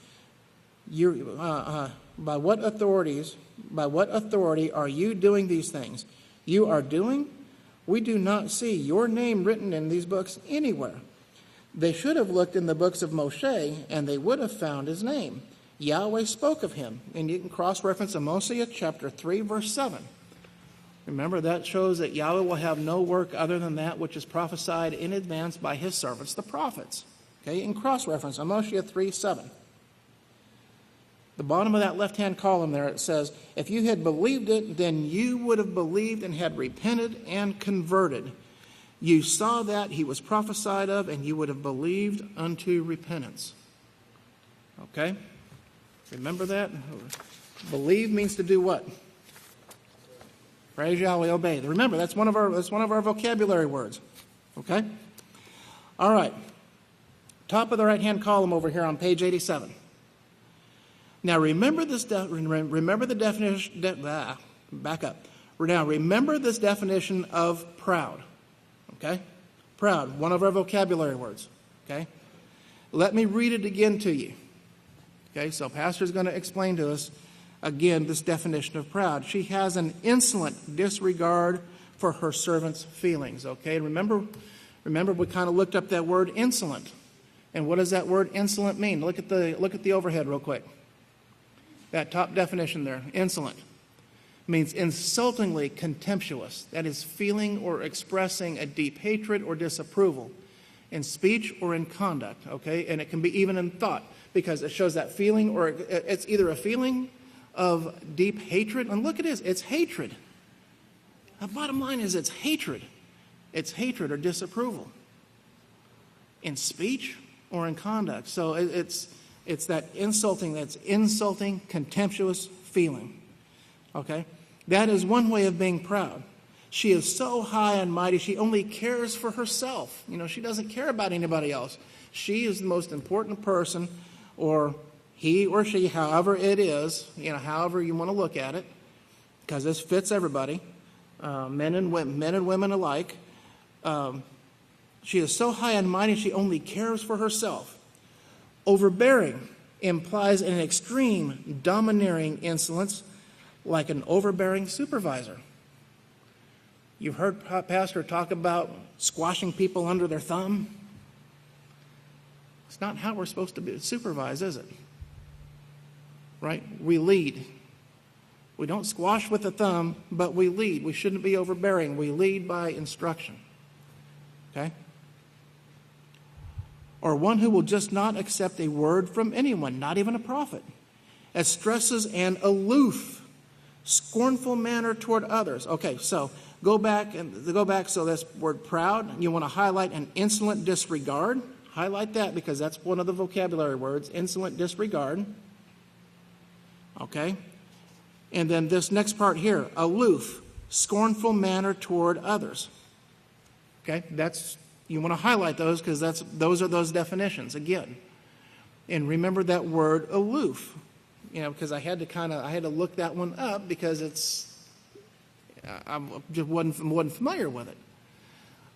By what authority are you doing these things? You are doing? We do not see your name written in these books anywhere. They should have looked in the books of Moshe, and they would have found his name. Yahweh spoke of him. And you can cross-reference Amos chapter 3, verse 7. Remember, that shows that Yahweh will have no work other than that which is prophesied in advance by his servants, the prophets. Okay, and cross-reference Amos 3:7. The bottom of that left-hand column there, it says, if you had believed it, then you would have believed and had repented and converted. You saw that he was prophesied of, and you would have believed unto repentance. Okay? Remember that? Believe means to do what? Praise Yahweh, obey. Remember, that's one of our vocabulary words. Okay? All right. Top of the right-hand column over here on page 87. Now remember this. Remember the definition. Back up. Now remember this definition of proud. Okay, proud. One of our vocabulary words. Okay, let me read it again to you. Okay, so Pastor's going to explain to us again this definition of proud. She has an insolent disregard for her servant's feelings. Okay, remember we kind of looked up that word insolent, and what does that word insolent mean? Look at the overhead real quick. That top definition there, insolent, means insultingly contemptuous. That is feeling or expressing a deep hatred or disapproval in speech or in conduct, okay? And it can be even in thought because it shows that feeling, or it's either a feeling of deep hatred, and look at this, it's hatred. The bottom line is it's hatred. It's hatred or disapproval in speech or in conduct. So it's that insulting, contemptuous feeling. Okay? That is one way of being proud. She is so high and mighty, she only cares for herself. She doesn't care about anybody else. She is the most important person, or he or she, however it is, however you want to look at it, because this fits everybody, men and women alike. She is so high and mighty, she only cares for herself. Overbearing implies an extreme domineering insolence, like an overbearing supervisor. You've heard Pastor talk about squashing people under their thumb. It's not how we're supposed to supervise, is it? Right? We lead. We don't squash with the thumb, but we lead. We shouldn't be overbearing. We lead by instruction. Okay? Or one who will just not accept a word from anyone, not even a prophet. It stresses an aloof, scornful manner toward others. Okay, so go back. So this word proud, you want to highlight an insolent disregard. Highlight that because that's one of the vocabulary words, insolent disregard. Okay, and then this next part here, aloof, scornful manner toward others. Okay, you want to highlight those because those are those definitions again. And remember that word aloof, because I had to look that one up because I just wasn't familiar with it.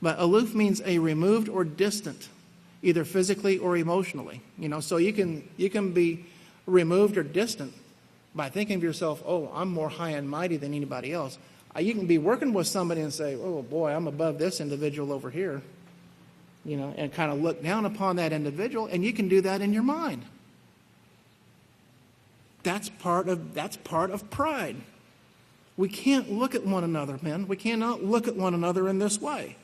But aloof means a removed or distant, either physically or emotionally. So you can be removed or distant by thinking of yourself, oh, I'm more high and mighty than anybody else. You can be working with somebody and say, oh boy, I'm above this individual over here. And kind of look down upon that individual, and you can do that in your mind. That's part of pride. We can't look at one another, men. We cannot look at one another in this way.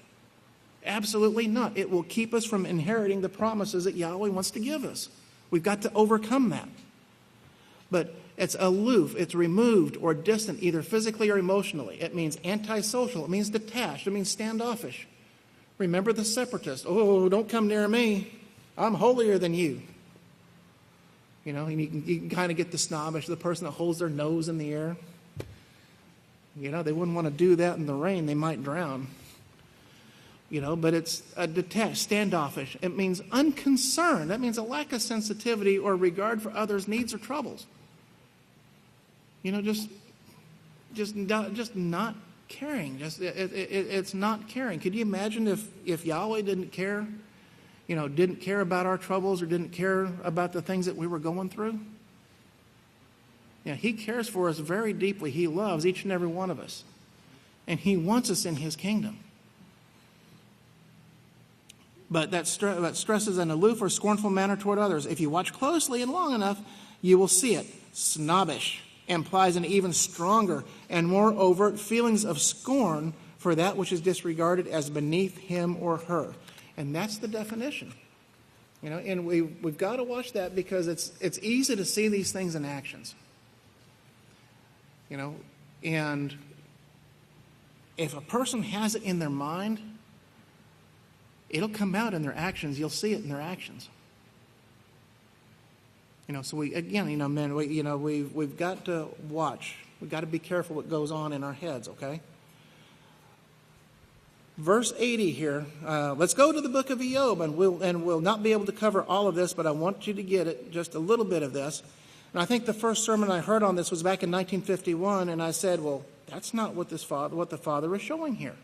Absolutely not. It will keep us from inheriting the promises that Yahweh wants to give us. We've got to overcome that. But it's aloof, it's removed or distant, either physically or emotionally. It means antisocial, it means detached, it means standoffish. Remember the separatist. Oh, don't come near me. I'm holier than you. You know, and you can kind of get the snobbish, the person that holds their nose in the air. You know, they wouldn't want to do that in the rain. They might drown. You know, but it's a detached, standoffish. It means unconcerned. That means a lack of sensitivity or regard for others' needs or troubles. You know, just not caring. It's not caring. Could you imagine if Yahweh didn't care? You know, didn't care about our troubles or didn't care about the things that we were going through? You know, he cares for us very deeply. He loves each and every one of us. And he wants us in his kingdom. But that stresses an aloof or scornful manner toward others. If you watch closely and long enough, you will see it. Snobbish implies an even stronger and more overt feelings of scorn for that which is disregarded as beneath him or her. And that's the definition. You know, and we've got to watch that because it's easy to see these things in actions. You know, and if a person has it in their mind, it'll come out in their actions. You'll see it in their actions. You know, so men, we've got to watch. We've got to be careful what goes on in our heads, okay? Verse 80 here. Let's go to the book of Job, and we'll not be able to cover all of this, but I want you to get it, just a little bit of this. And I think the first sermon I heard on this was back in 1951, and I said, well, that's not what the Father is showing here.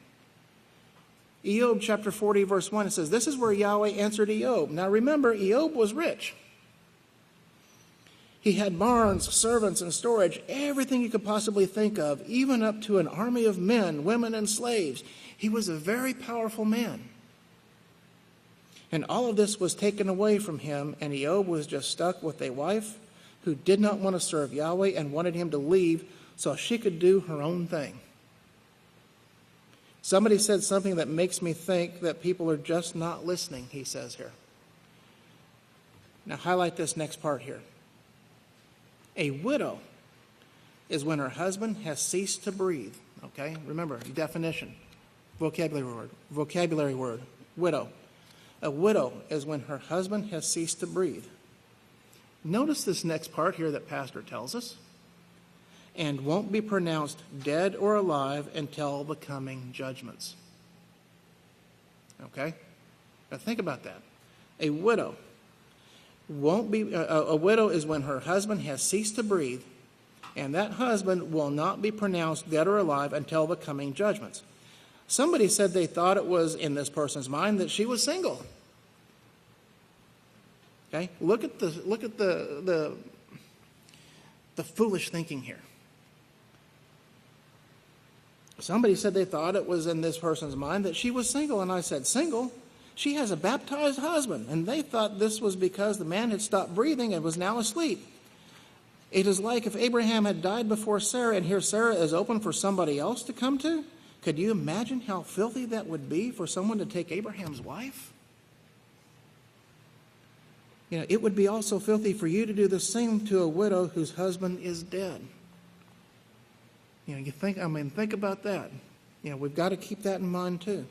Job chapter 40, verse 1, it says, this is where Yahweh answered Job. Now remember, Job was rich. He had barns, servants, and storage, everything you could possibly think of, even up to an army of men, women, and slaves. He was a very powerful man. And all of this was taken away from him, and Job was just stuck with a wife who did not want to serve Yahweh and wanted him to leave so she could do her own thing. Somebody said something that makes me think that people are just not listening, he says here. Now highlight this next part here. A widow is when her husband has ceased to breathe. Okay, remember, definition, vocabulary word, widow. A widow is when her husband has ceased to breathe. Notice this next part here that Pastor tells us. And won't be pronounced dead or alive until the coming judgments. Okay? Now think about that. A widow a widow is when her husband has ceased to breathe, and that husband will not be pronounced dead or alive until the coming judgments. Somebody said they thought it was in this person's mind that she was single. Okay? Look at the foolish thinking here. Somebody said they thought it was in this person's mind that she was single, and I said, single? She has a baptized husband, and they thought this was because the man had stopped breathing and was now asleep. It is like if Abraham had died before Sarah, and here Sarah is open for somebody else to come to. Could you imagine how filthy that would be for someone to take Abraham's wife? You know, it would be also filthy for you to do the same to a widow whose husband is dead. You know, think about that. You know, we've got to keep that in mind too.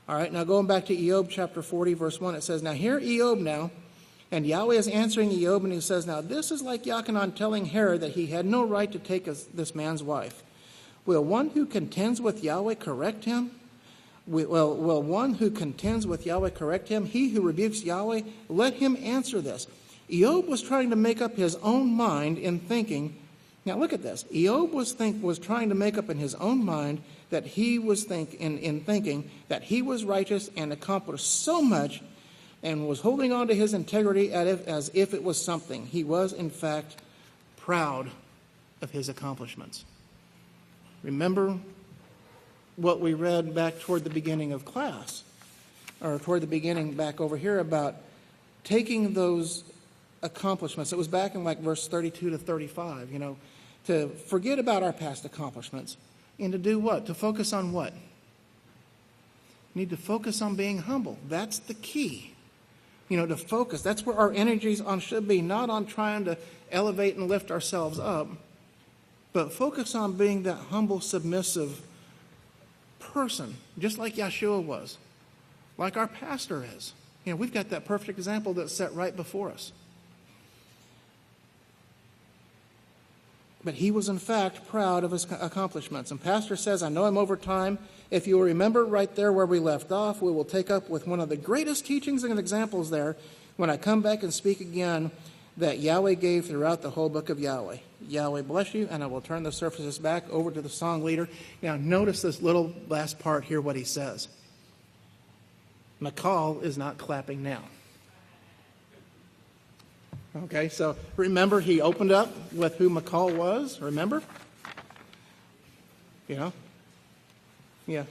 All right, now going back to Job chapter 40, verse 1, it says, now hear Job now, and Yahweh is answering Job, and he says, now this is like Yochanan telling Herod that he had no right to take this man's wife. Will one who contends with Yahweh correct him? Will one who contends with Yahweh correct him? He who rebukes Yahweh, let him answer this. Job was trying to make up his own mind in thinking. Now look at this. Job was trying to make up in his own mind that he was thinking that he was righteous and accomplished so much and was holding on to his integrity as if it was something. He was, in fact, proud of his accomplishments. Remember what we read back toward the beginning of class, or toward the beginning back over here about taking those accomplishments. It was back in like verse 32 to 35, to forget about our past accomplishments and to do what? To focus on what? We need to focus on being humble. That's the key. To focus. That's where our energies should be, not on trying to elevate and lift ourselves up, but focus on being that humble, submissive person, just like Yeshua was, like our pastor is. We've got that perfect example that's set right before us. But he was, in fact, proud of his accomplishments. And Pastor says, I know I'm over time. If you will remember right there where we left off, we will take up with one of the greatest teachings and examples there when I come back and speak again that Yahweh gave throughout the whole book of Yahweh. Yahweh bless you, and I will turn the services back over to the song leader. Now, notice this little last part here, what he says. McCall is not clapping now. Okay, so remember he opened up with who McCall was, remember? Yeah,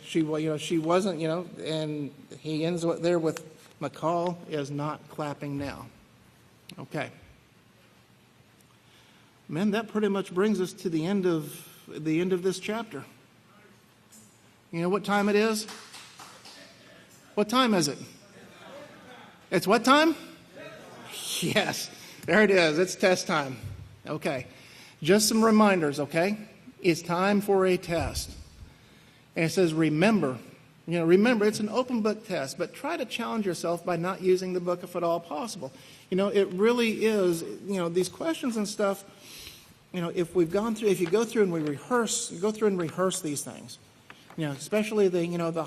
she wasn't, and he ends there with McCall is not clapping now. Okay. Man, that pretty much brings us to the end of this chapter. You know what time it is? What time is it? It's what time? Yes. There it is. It's test time. Okay. Just some reminders, okay? It's time for a test. And it says, remember, it's an open book test, but try to challenge yourself by not using the book if at all possible. It really is, these questions and stuff, if you go through and rehearse these things, especially the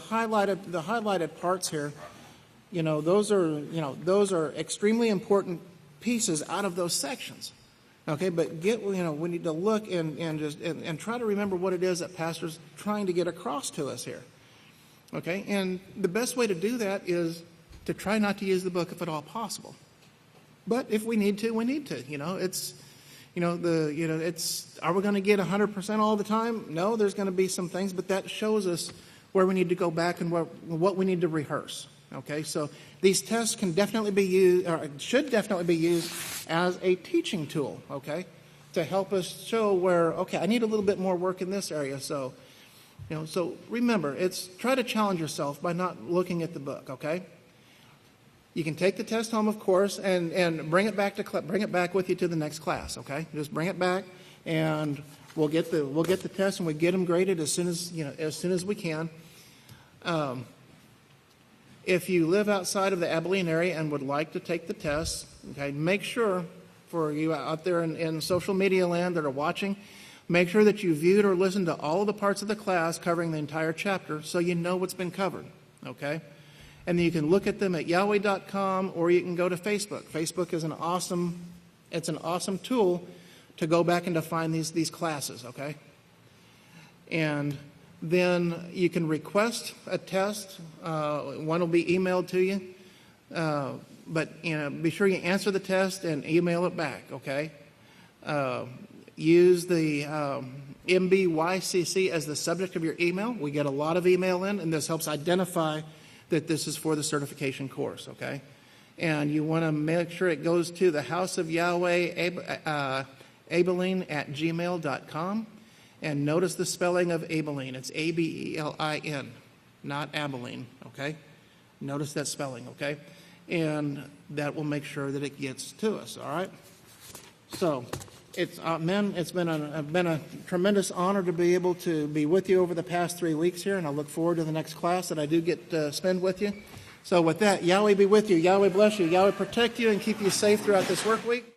highlighted parts here, those are extremely important pieces out of those sections. Okay, but we need to look and try to remember what it is that Pastor's trying to get across to us here. Okay, and the best way to do that is to try not to use the book if at all possible. But if we need to, we need to. Are we going to get 100% all the time? No, there's going to be some things, but that shows us where we need to go back and what we need to rehearse. Okay, so these tests can definitely be used, or should definitely be used as a teaching tool, okay, to help us show where, okay, I need a little bit more work in this area. So, so remember, try to challenge yourself by not looking at the book, okay? You can take the test home, of course, and bring it back with you to the next class, okay? Just bring it back, and we'll get the test and we get them graded as soon as we can. If you live outside of the Abelin area and would like to take the test, okay, make sure, for you out there in social media land that are watching, make sure that you viewed or listened to all of the parts of the class covering the entire chapter so you know what's been covered, okay? And then you can look at them at Yahweh.com, or you can go to Facebook. Facebook is an awesome tool to go back and to find these classes, okay? And then you can request a test. One will be emailed to you. But be sure you answer the test and email it back, okay? Use the BYCC as the subject of your email. We get a lot of email in, and this helps identify that this is for the certification course, okay? And you want to make sure it goes to the House of Yahweh, Abelin at gmail.com. And notice the spelling of Abelin. It's Abelin, not Abelin, okay? Notice that spelling, okay? And that will make sure that it gets to us, all right? So, it's been a tremendous honor to be able to be with you over the past 3 weeks here, and I look forward to the next class that I do get to spend with you. So with that, Yahweh be with you. Yahweh bless you. Yahweh protect you and keep you safe throughout this work week.